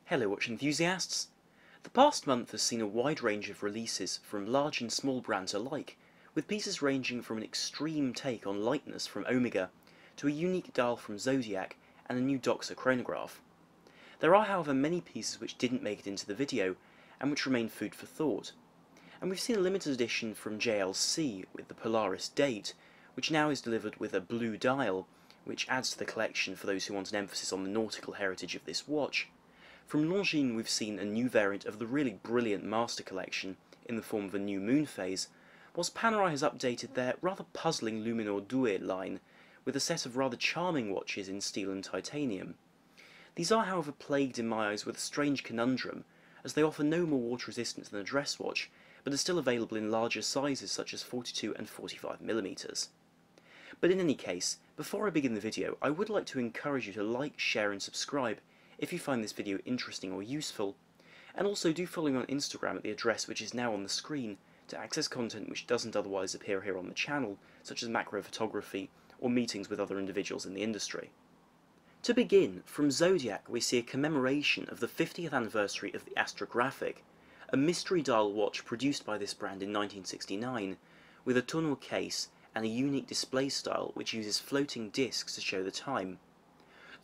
Hello watch enthusiasts! The past month has seen a wide range of releases from large and small brands alike, with pieces ranging from an extreme take on lightness from Omega, to a unique dial from Zodiac, and a new Doxa chronograph. There are however many pieces which didn't make it into the video, and which remain food for thought. And we've seen a limited edition from JLC with the Polaris date, which now is delivered with a blue dial, which adds to the collection for those who want an emphasis on the nautical heritage of this watch. From Longines we've seen a new variant of the really brilliant Master collection in the form of a new moon phase, whilst Panerai has updated their rather puzzling Luminor Due line with a set of rather charming watches in steel and titanium. These are however plagued in my eyes with a strange conundrum, as they offer no more water resistance than a dress watch, but are still available in larger sizes such as 42 and 45mm. But in any case, before I begin the video, I would like to encourage you to like, share and subscribe if you find this video interesting or useful, and also do follow me on Instagram at the address which is now on the screen to access content which doesn't otherwise appear here on the channel, such as macro photography or meetings with other individuals in the industry. To begin, from Zodiac we see a commemoration of the 50th anniversary of the Astrographic, a mystery dial watch produced by this brand in 1969, with a tonneau case and a unique display style which uses floating discs to show the time.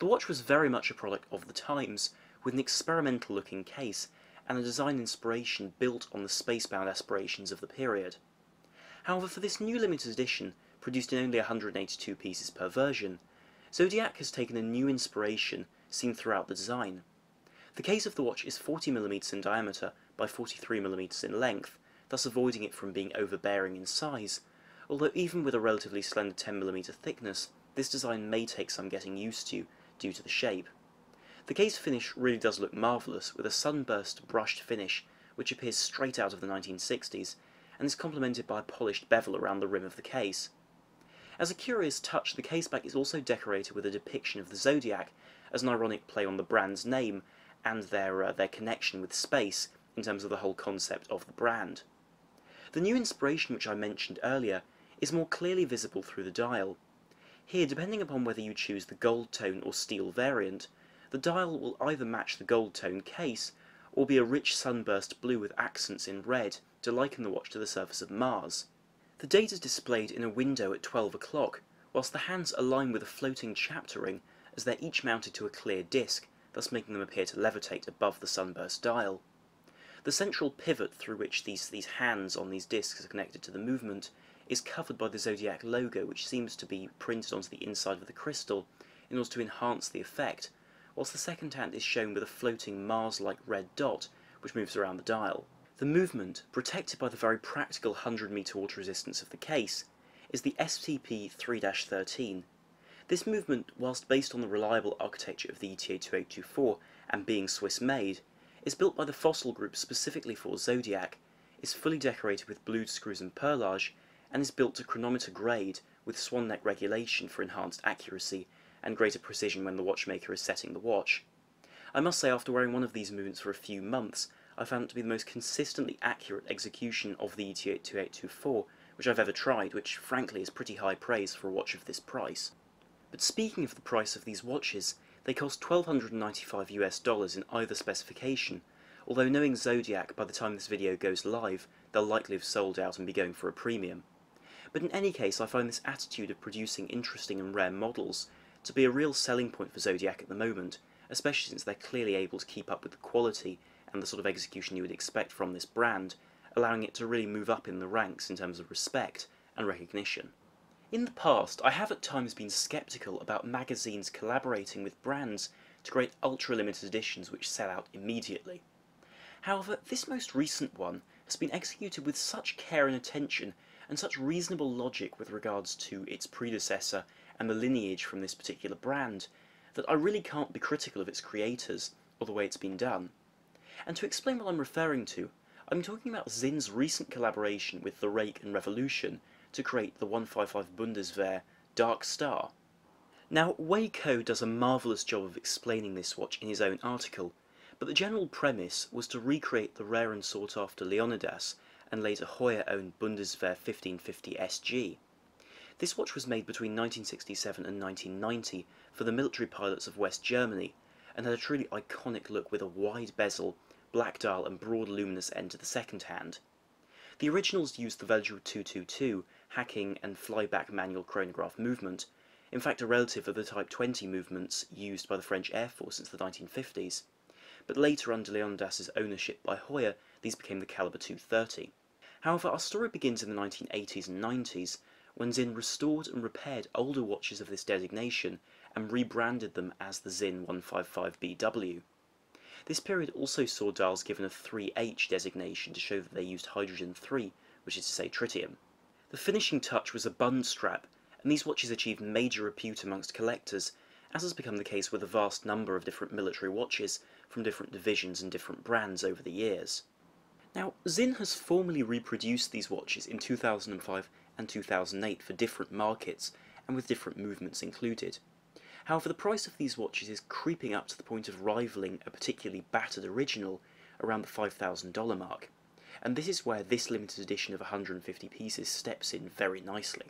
The watch was very much a product of the times, with an experimental looking case and a design inspiration built on the spacebound aspirations of the period. However, for this new limited edition, produced in only 182 pieces per version, Zodiac has taken a new inspiration seen throughout the design. The case of the watch is 40mm in diameter by 43mm in length, thus avoiding it from being overbearing in size, although even with a relatively slender 10mm thickness, this design may take some getting used to due to the shape. The case finish really does look marvellous, with a sunburst brushed finish which appears straight out of the 1960s, and is complemented by a polished bevel around the rim of the case. As a curious touch, the caseback is also decorated with a depiction of the Zodiac, as an ironic play on the brand's name and their connection with space in terms of the whole concept of the brand. The new inspiration which I mentioned earlier is more clearly visible through the dial. Here, depending upon whether you choose the gold tone or steel variant, the dial will either match the gold tone case, or be a rich sunburst blue with accents in red to liken the watch to the surface of Mars. The date is displayed in a window at 12 o'clock, whilst the hands align with a floating chapter ring, as they're each mounted to a clear disc, thus making them appear to levitate above the sunburst dial. The central pivot through which these hands on these discs are connected to the movement is covered by the Zodiac logo, which seems to be printed onto the inside of the crystal in order to enhance the effect, whilst the second hand is shown with a floating Mars-like red dot which moves around the dial. The movement, protected by the very practical 100-metre water resistance of the case, is the STP-3-13. This movement, whilst based on the reliable architecture of the ETA 2824 and being Swiss-made, is built by the Fossil Group specifically for Zodiac, is fully decorated with blued screws and perlage, and is built to chronometer grade with swan neck regulation for enhanced accuracy and greater precision when the watchmaker is setting the watch. I must say, after wearing one of these movements for a few months, I found it to be the most consistently accurate execution of the ETA 2824 which I've ever tried, which frankly is pretty high praise for a watch of this price. But speaking of the price of these watches, they cost $1,295 in either specification, although knowing Zodiac, by the time this video goes live, they'll likely have sold out and be going for a premium. But in any case, I find this attitude of producing interesting and rare models to be a real selling point for Zodiac at the moment, especially since they're clearly able to keep up with the quality and the sort of execution you would expect from this brand, allowing it to really move up in the ranks in terms of respect and recognition. In the past, I have at times been sceptical about magazines collaborating with brands to create ultra-limited editions which sell out immediately. However, this most recent one has been executed with such care and attention and such reasonable logic with regards to its predecessor and the lineage from this particular brand, that I really can't be critical of its creators or the way it's been done. And to explain what I'm referring to, I'm talking about Sinn's recent collaboration with the Rake and Revolution to create the 155 Bundeswehr Dark Star. Now, Waco does a marvellous job of explaining this watch in his own article, but the general premise was to recreate the rare and sought-after Leonidas and later Heuer-owned Bundeswehr 1550 SG. This watch was made between 1967 and 1990 for the military pilots of West Germany, and had a truly iconic look with a wide bezel, black dial and broad luminous end to the second hand. The originals used the Velgio 222 hacking and flyback manual chronograph movement, in fact a relative of the Type 20 movements used by the French Air Force since the 1950s, but later under Leonidas's ownership by Hoyer, these became the caliber 230. However, our story begins in the 1980s and 90s, when Sinn restored and repaired older watches of this designation and rebranded them as the Sinn 155BW. This period also saw dials given a 3H designation to show that they used hydrogen-3, which is to say tritium. The finishing touch was a bund strap, and these watches achieved major repute amongst collectors, as has become the case with a vast number of different military watches from different divisions and different brands over the years. Now, Sinn has formally reproduced these watches in 2005 and 2008 for different markets, and with different movements included. However, the price of these watches is creeping up to the point of rivaling a particularly battered original around the $5,000 mark, and this is where this limited edition of 150 pieces steps in very nicely.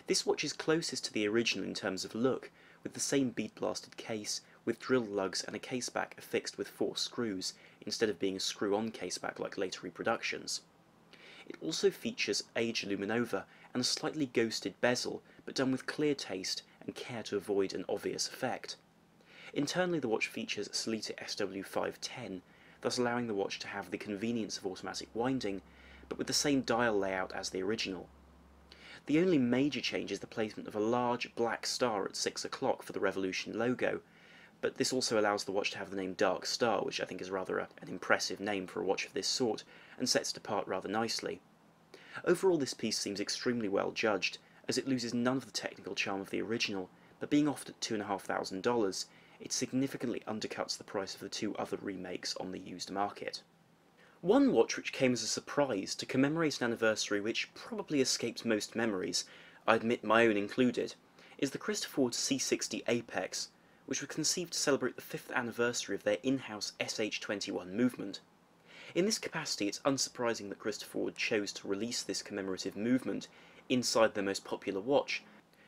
This watch is closest to the original in terms of look, with the same bead-blasted case, with drilled lugs and a caseback affixed with 4 screws, instead of being a screw-on caseback like later reproductions. It also features aged luminova and a slightly ghosted bezel, but done with clear taste and care to avoid an obvious effect. Internally the watch features a Solita SW510, thus allowing the watch to have the convenience of automatic winding, but with the same dial layout as the original. The only major change is the placement of a large black star at 6 o'clock for the Revolution logo, but this also allows the watch to have the name Dark Star, which I think is rather an impressive name for a watch of this sort, and sets it apart rather nicely. Overall this piece seems extremely well judged, as it loses none of the technical charm of the original, but being offered at $2,500, it significantly undercuts the price of the 2 other remakes on the used market. One watch which came as a surprise to commemorate an anniversary which probably escaped most memories, I admit my own included, is the Christopher Ward C60 Apex, which was conceived to celebrate the 5th anniversary of their in-house SH21 movement. In this capacity, it's unsurprising that Christopher Ward chose to release this commemorative movement inside their most popular watch,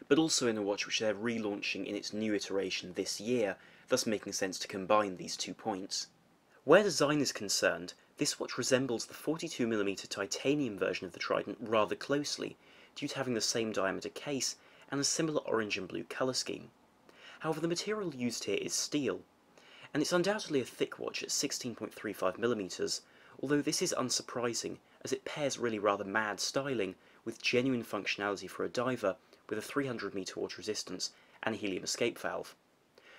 but also in a watch which they're relaunching in its new iteration this year, thus making sense to combine these 2 points. Where design is concerned, this watch resembles the 42mm titanium version of the Trident rather closely, due to having the same diameter case and a similar orange and blue colour scheme. However, the material used here is steel, and it's undoubtedly a thick watch at 16.35mm, although this is unsurprising as it pairs really rather mad styling with genuine functionality for a diver with a 300-metre water resistance and a helium escape valve.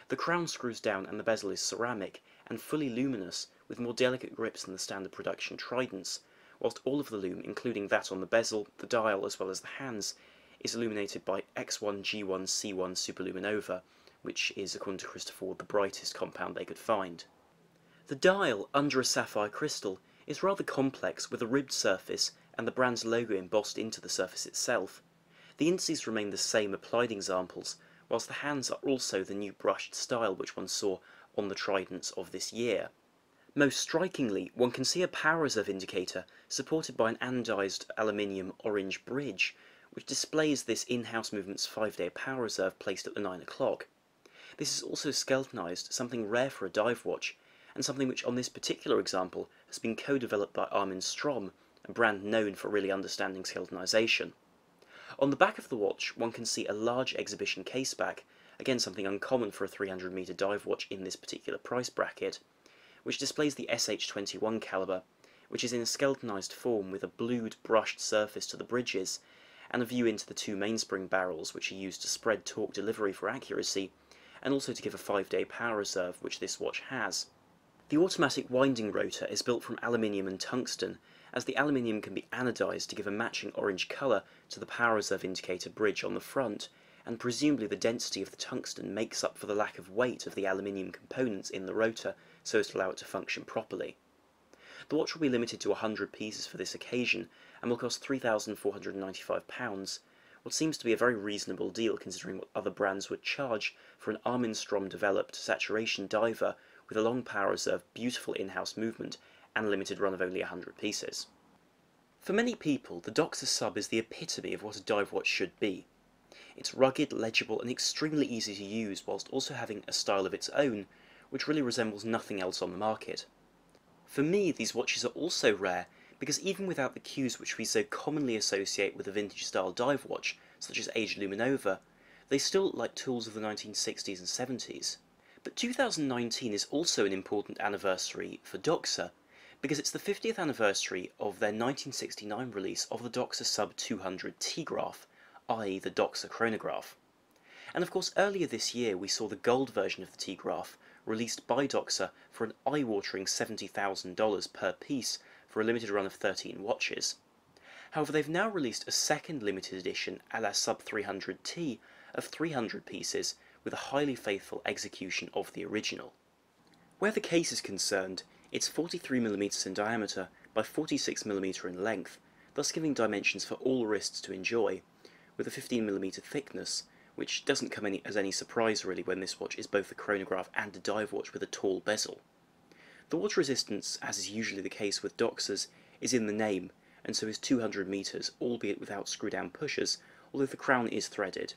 The crown screws down and the bezel is ceramic and fully luminous with more delicate grips than the standard production Tridents, whilst all of the lume, including that on the bezel, the dial as well as the hands, is illuminated by X1 G1 C1 superluminova, which is, according to Christopher Ward, the brightest compound they could find. The dial, under a sapphire crystal, is rather complex with a ribbed surface and the brand's logo embossed into the surface itself. The indices remain the same applied examples, whilst the hands are also the new brushed style which one saw on the Tridents of this year. Most strikingly, one can see a power reserve indicator supported by an anodized aluminium orange bridge, which displays this in-house movement's 5-day power reserve placed at the 9 o'clock. This is also skeletonized, something rare for a dive watch, and something which on this particular example has been co-developed by Armin Strom, a brand known for really understanding skeletonization. On the back of the watch, one can see a large exhibition caseback, again something uncommon for a 300-metre dive watch in this particular price bracket, which displays the SH21 caliber, which is in a skeletonized form with a blued brushed surface to the bridges, and a view into the 2 mainspring barrels which are used to spread torque delivery for accuracy, and also to give a 5-day power reserve which this watch has. The automatic winding rotor is built from aluminium and tungsten, as the aluminium can be anodized to give a matching orange colour to the power reserve indicator bridge on the front, and presumably the density of the tungsten makes up for the lack of weight of the aluminium components in the rotor so as to allow it to function properly. The watch will be limited to 100 pieces for this occasion and will cost £3,495, what seems to be a very reasonable deal considering what other brands would charge for an Armin Strom developed saturation diver with a long power reserve, beautiful in-house movement, and a limited run of only 100 pieces. For many people, the Doxa SUB is the epitome of what a dive watch should be. It's rugged, legible, and extremely easy to use, whilst also having a style of its own, which really resembles nothing else on the market. For me, these watches are also rare because even without the cues which we so commonly associate with a vintage-style dive watch, such as aged Luminova, they still look like tools of the 1960s and 70s. But 2019 is also an important anniversary for Doxa, because it's the 50th anniversary of their 1969 release of the Doxa SUB 200 T-graph, i.e. the Doxa chronograph. And of course earlier this year we saw the gold version of the T-graph released by Doxa for an eye-watering $70,000 per piece for a limited run of 13 watches. However, they've now released a second limited edition a la SUB 300T of 300 pieces with a highly faithful execution of the original. Where the case is concerned, it's 43mm in diameter by 46mm in length, thus giving dimensions for all wrists to enjoy, with a 15mm thickness, which doesn't come as any surprise really when this watch is both a chronograph and a dive watch with a tall bezel. The water resistance, as is usually the case with Doxas, is in the name, and so is 200 meters, albeit without screw-down pushers, although the crown is threaded.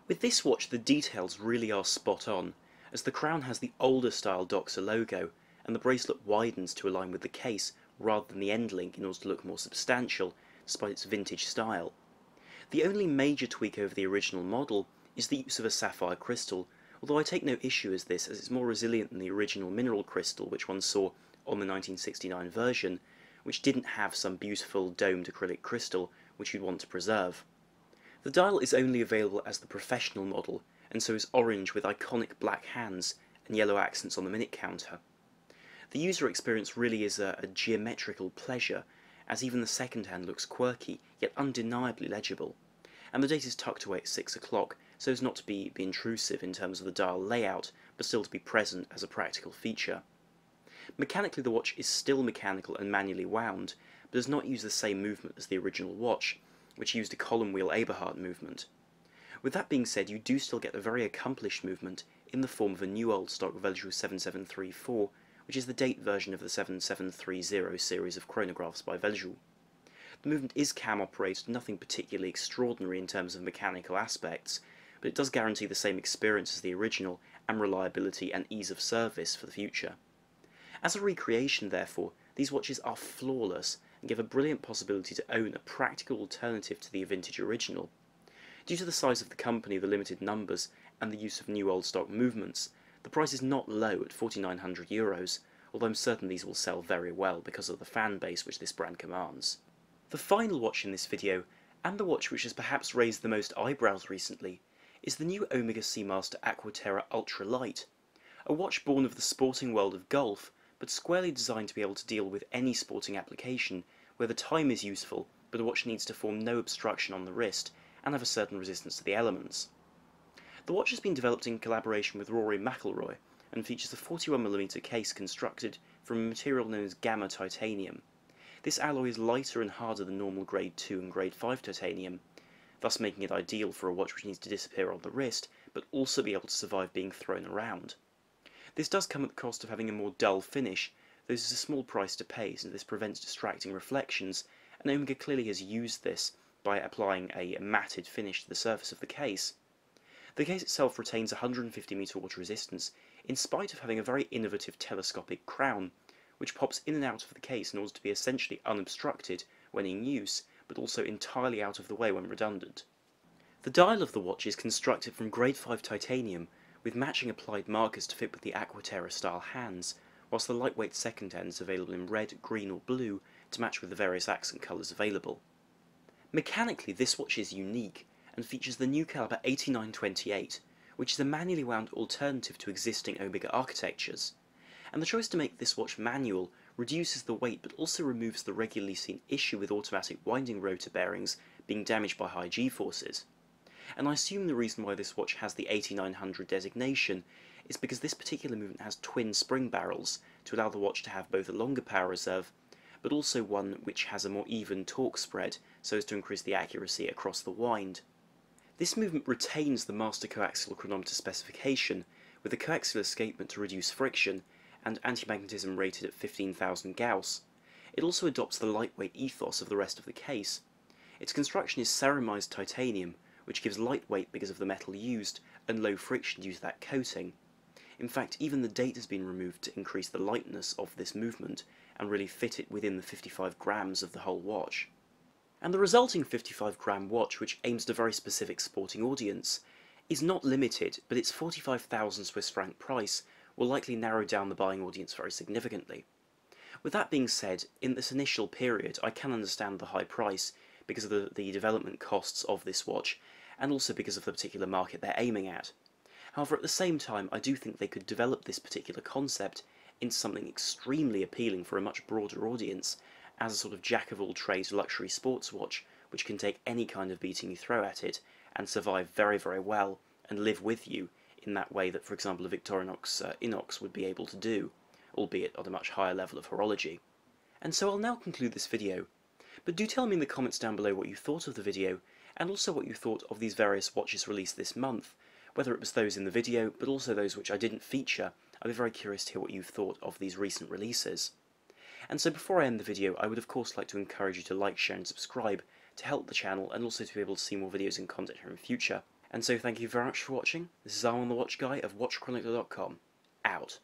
With this watch the details really are spot on, as the crown has the older style Doxa logo, and the bracelet widens to align with the case rather than the end link in order to look more substantial, despite its vintage style. The only major tweak over the original model is the use of a sapphire crystal, although I take no issue with this as it's more resilient than the original mineral crystal which one saw on the 1969 version, which didn't have some beautiful domed acrylic crystal which you'd want to preserve. The dial is only available as the professional model, and so is orange with iconic black hands and yellow accents on the minute counter. The user experience really is a geometrical pleasure, as even the second hand looks quirky, yet undeniably legible, and the date is tucked away at 6 o'clock, so as not to be intrusive in terms of the dial layout, but still to be present as a practical feature. Mechanically the watch is still mechanical and manually wound, but does not use the same movement as the original watch, which used a column wheel Eberhard movement. With that being said, you do still get a very accomplished movement in the form of a new old stock Veljoux 7734, which is the date version of the 7730 series of chronographs by Veljoux. The movement is cam operated, nothing particularly extraordinary in terms of mechanical aspects, but it does guarantee the same experience as the original and reliability and ease of service for the future. As a recreation, therefore, these watches are flawless and give a brilliant possibility to own a practical alternative to the vintage original. Due to the size of the company, the limited numbers, and the use of new old stock movements, the price is not low at €4,900, although I'm certain these will sell very well because of the fan base which this brand commands. The final watch in this video, and the watch which has perhaps raised the most eyebrows recently, is the new Omega Seamaster Aqua Terra Ultra Light, a watch born of the sporting world of golf, but squarely designed to be able to deal with any sporting application where the time is useful, but the watch needs to form no obstruction on the wrist and have a certain resistance to the elements. The watch has been developed in collaboration with Rory McIlroy and features a 41mm case constructed from a material known as gamma titanium. This alloy is lighter and harder than normal grade 2 and grade 5 titanium, thus making it ideal for a watch which needs to disappear on the wrist, but also be able to survive being thrown around. This does come at the cost of having a more dull finish, though this is a small price to pay since this prevents distracting reflections, and Omega clearly has used this by applying a matted finish to the surface of the case. The case itself retains 150m water resistance, in spite of having a very innovative telescopic crown, which pops in and out of the case in order to be essentially unobstructed when in use, but also entirely out of the way when redundant. The dial of the watch is constructed from grade 5 titanium, with matching applied markers to fit with the Aqua Terra style hands, whilst the lightweight second hand is available in red, green or blue to match with the various accent colours available. Mechanically this watch is unique, and features the new caliber 8928, which is a manually wound alternative to existing Omega architectures, and the choice to make this watch manual reduces the weight but also removes the regularly seen issue with automatic winding rotor bearings being damaged by high G-forces. And I assume the reason why this watch has the 8900 designation is because this particular movement has twin spring barrels to allow the watch to have both a longer power reserve, but also one which has a more even torque spread so as to increase the accuracy across the wind. This movement retains the master coaxial chronometer specification, with a coaxial escapement to reduce friction and anti-magnetism rated at 15,000 Gauss. It also adopts the lightweight ethos of the rest of the case. Its construction is ceramized titanium, which gives lightweight because of the metal used, and low friction due to that coating. In fact, even the date has been removed to increase the lightness of this movement and really fit it within the 55 grams of the whole watch. And the resulting 55-gram watch, which aims at a very specific sporting audience, is not limited, but its 45,000 Swiss franc price will likely narrow down the buying audience very significantly. With that being said, in this initial period I can understand the high price because of the development costs of this watch, and also because of the particular market they're aiming at. However, at the same time, I do think they could develop this particular concept into something extremely appealing for a much broader audience, as a sort of jack-of-all-trades luxury sports watch, which can take any kind of beating you throw at it, and survive very, very well, and live with you in that way that, for example, a Victorinox Inox would be able to do, albeit at a much higher level of horology. And so I'll now conclude this video, but do tell me in the comments down below what you thought of the video, and also what you thought of these various watches released this month, whether it was those in the video, but also those which I didn't feature. I'd be very curious to hear what you thought of these recent releases. And so before I end the video, I would of course like to encourage you to like, share and subscribe to help the channel, and also to be able to see more videos and content here in future. And so thank you very much for watching. This is Armin the Watch Guy of WatchChronicler.com. Out.